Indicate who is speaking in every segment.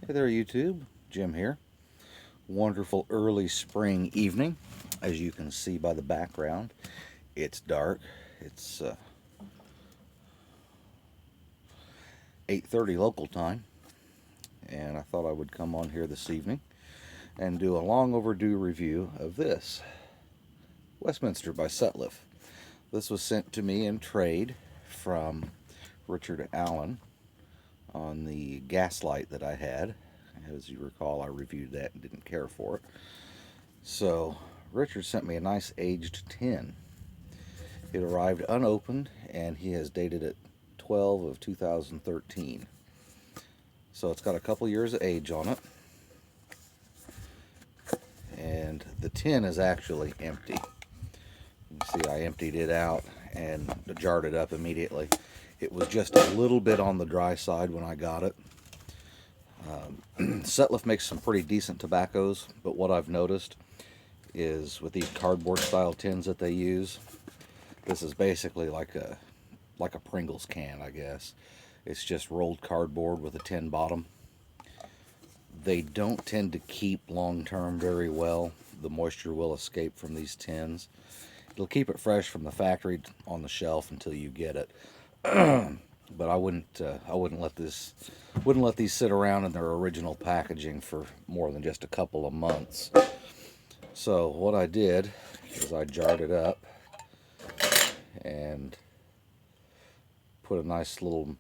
Speaker 1: Hey there, YouTube. Jim here. Wonderful early spring evening. As you can see by the background, it's dark. It's 8:30 local time, and I thought I would come on here this evening and do a long overdue review of this Westminster by Suttliff. This was sent to me in trade from Richard Allen on the Gaslight that I had. As you recall, I reviewed that and didn't care for it. So Richard sent me a nice aged tin. It arrived unopened, and he has dated it 12 of 2013. So it's got a couple years of age on it. And the tin is actually empty. You see, I emptied it out and jarred it up immediately. It was just a little bit on the dry side when I got it. Suttliff makes some pretty decent tobaccos, but what I've noticed is with these cardboard style tins that they use, this is basically like a Pringles can, I guess. It's just rolled cardboard with a tin bottom. They don't tend to keep long term very well. The moisture will escape from these tins. It'll keep it fresh from the factory on the shelf until you get it. But I wouldn't let these sit around in their original packaging for more than just a couple of months. So what I did is I jarred it up and put a nice little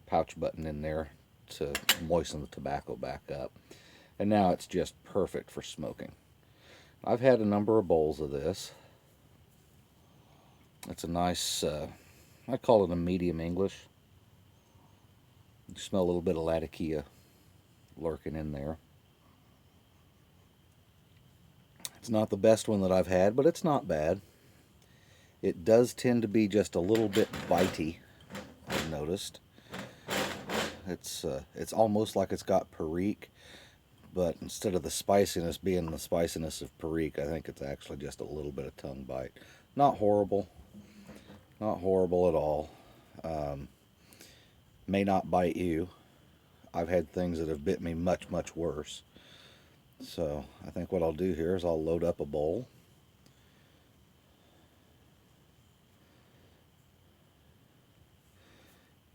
Speaker 1: pouch button in there to moisten the tobacco back up. And now it's just perfect for smoking. I've had a number of bowls of this. It's a nice, I call it a medium English. You smell a little bit of Latakia lurking in there. It's not the best one that I've had, but it's not bad. It does tend to be just a little bit bitey, I've noticed. It's almost like it's got Perique, but instead of the spiciness being the spiciness of Perique, I think it's actually just a little bit of tongue bite. Not horrible. Not horrible at all. May not bite you. I've had things that have bit me much, much worse. So I think what I'll do here is I'll load up a bowl.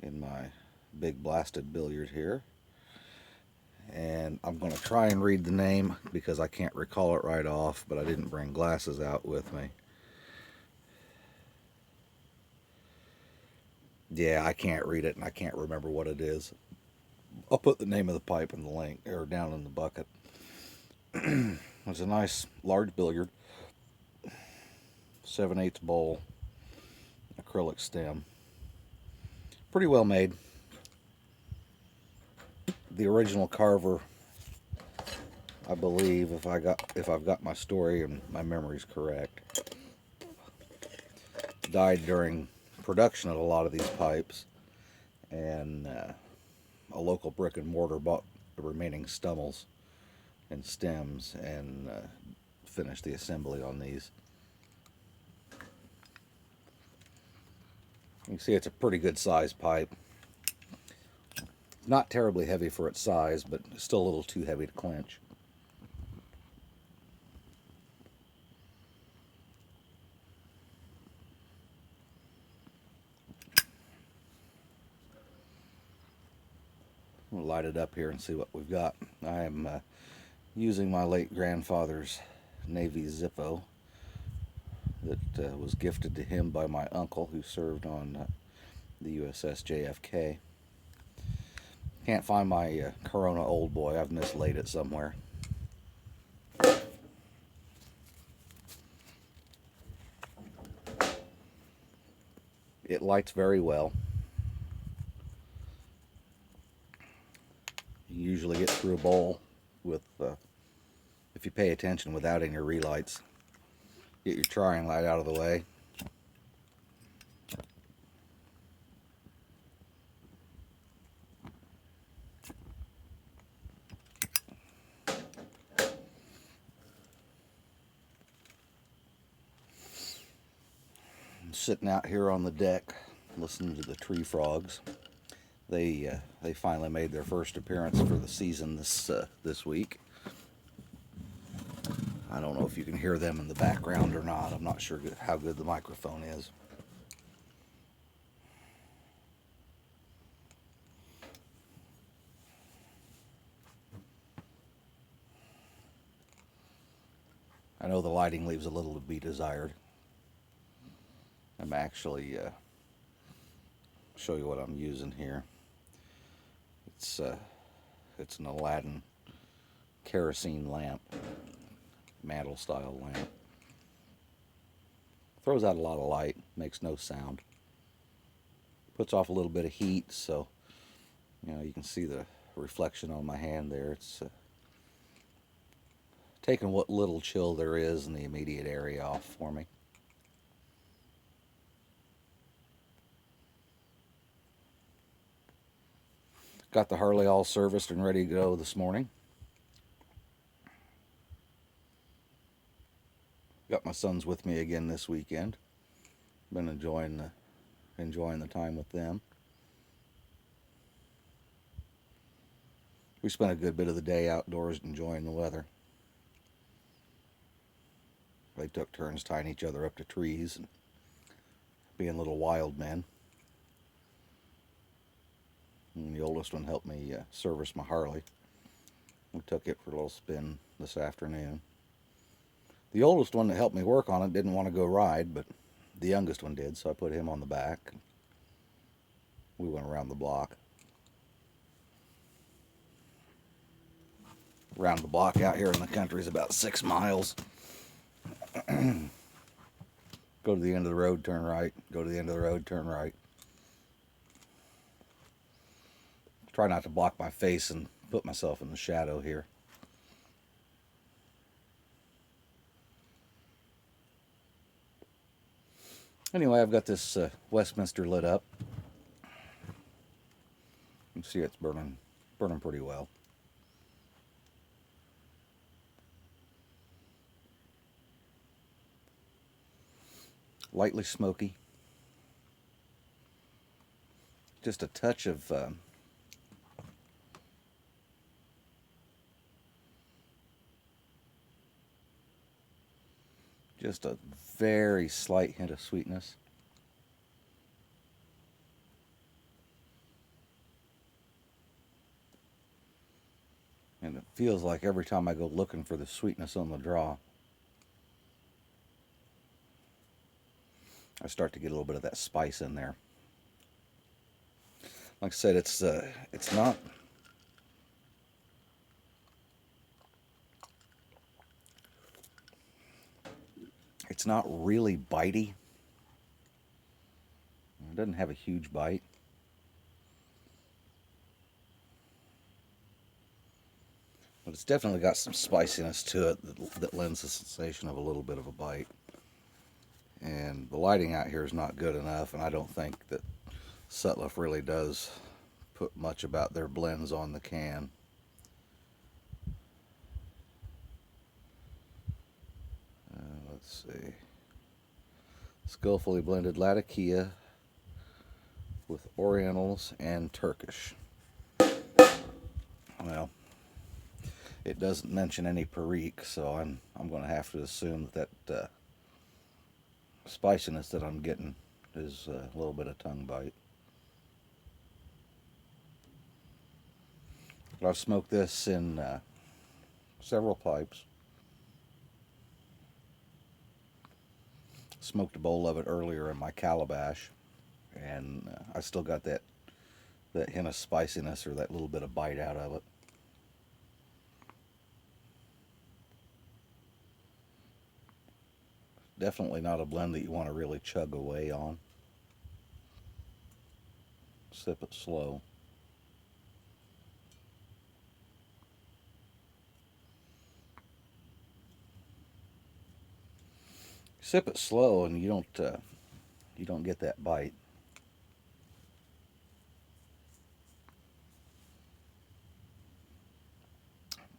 Speaker 1: In my big blasted billiard here. And I'm going to try and read the name because I can't recall it right off, but I didn't bring glasses out with me. Yeah, I can't read it and I can't remember what it is. I'll put the name of the pipe in the link, or down in the bucket. It's a nice large billiard, 7/8 bowl, acrylic stem. Pretty well made. The original carver, I believe, if I've got my story and my memory's correct, died during production of a lot of these pipes, and a local brick and mortar bought the remaining stummels and stems and finished the assembly on these. You can see it's a pretty good size pipe. Not terribly heavy for its size, but still a little too heavy to clench. We'll light it up here and see what we've got. I am using my late grandfather's Navy Zippo that was gifted to him by my uncle who served on the USS JFK. Can't find my Corona Old Boy. I've mislaid it somewhere. It lights very well. You usually get through a bowl with, if you pay attention, without any relights. Get your trying light out of the way. I'm sitting out here on the deck listening to the tree frogs. They finally made their first appearance for the season this week. I don't know if you can hear them in the background or not. I'm not sure how good the microphone is. I know the lighting leaves a little to be desired. I'm actually show you what I'm using here. It's an Aladdin kerosene lamp, mantle style lamp. Throws out a lot of light, makes no sound. Puts off a little bit of heat, so you can see the reflection on my hand there. It's taking what little chill there is in the immediate area off for me. Got the Harley all serviced and ready to go this morning. Got my sons with me again this weekend. Been enjoying the time with them. We spent a good bit of the day outdoors enjoying the weather. They took turns tying each other up to trees and being little wild men. And the oldest one helped me service my Harley. We took it for a little spin this afternoon. The oldest one that helped me work on it didn't want to go ride, but the youngest one did, so I put him on the back. We went around the block. Around the block out here in the country is about 6 miles. Go to the end of the road, turn right. Go to the end of the road, turn right. Try not to block my face and put myself in the shadow here. Anyway, I've got this Westminster lit up. You can see it's burning pretty well. Lightly smoky. Just a touch of just a very slight hint of sweetness. And it feels like every time I go looking for the sweetness on the draw, I start to get a little bit of that spice in there. Like I said, it's not really bitey. It doesn't have a huge bite. But it's definitely got some spiciness to it that lends the sensation of a little bit of a bite. And the lighting out here is not good enough, and I don't think that Suttliff really does put much about their blends on the can. Let's see. Skillfully blended Latakia with Orientals and Turkish. Well, it doesn't mention any Perique, so I'm going to have to assume that spiciness that I'm getting is a little bit of tongue bite. But I've smoked this in several pipes. Smoked a bowl of it earlier in my calabash, and I still got that hint of spiciness or that little bit of bite out of it. Definitely not a blend that you want to really chug away on. Sip it slow. Sip it slow, and you don't get that bite.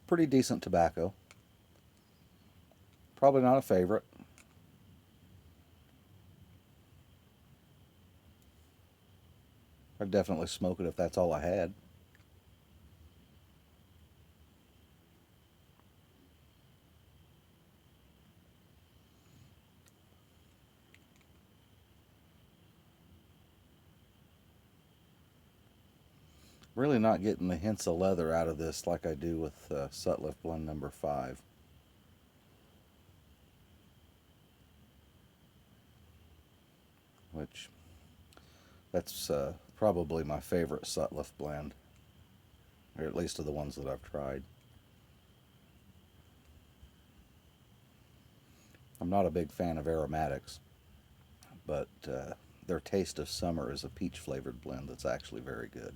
Speaker 1: Pretty decent tobacco. Probably not a favorite. I'd definitely smoke it if that's all I had. Really not getting the hints of leather out of this like I do with Suttliff blend number 5. Which, that's probably my favorite Suttliff blend. Or at least of the ones that I've tried. I'm not a big fan of aromatics, but their Taste of Summer is a peach flavored blend that's actually very good.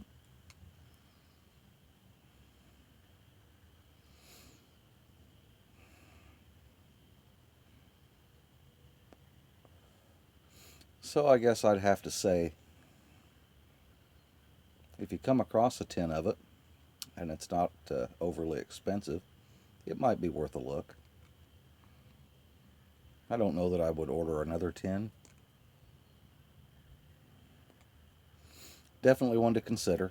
Speaker 1: So I guess I'd have to say, if you come across a tin of it, and it's not overly expensive, it might be worth a look. I don't know that I would order another tin. Definitely one to consider,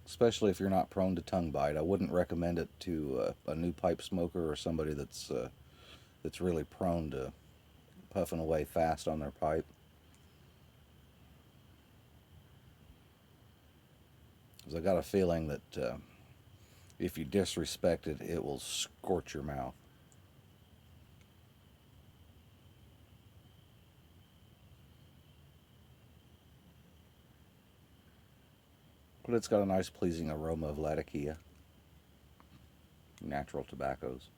Speaker 1: especially if you're not prone to tongue bite. I wouldn't recommend it to a new pipe smoker or somebody that's really prone to puffing away fast on their pipe. Because I got a feeling that if you disrespect it, it will scorch your mouth. But it's got a nice pleasing aroma of Latakia, natural tobaccos.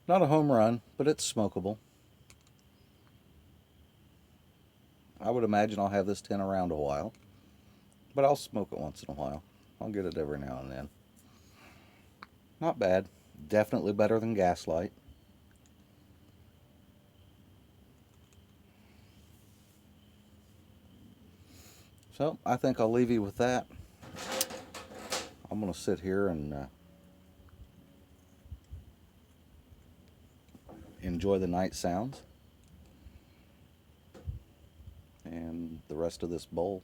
Speaker 1: Not a home run, but it's smokable. I would imagine I'll have this tin around a while, but I'll smoke it once in a while. I'll get it every now and then. Not bad. Definitely better than Gaslight. So I think I'll leave you with that. I'm going to sit here and enjoy the night sounds and the rest of this bowl.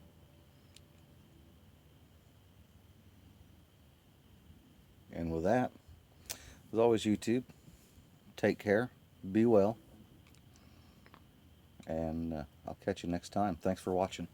Speaker 1: And with that, as always, YouTube, take care, be well, and I'll catch you next time. Thanks for watching.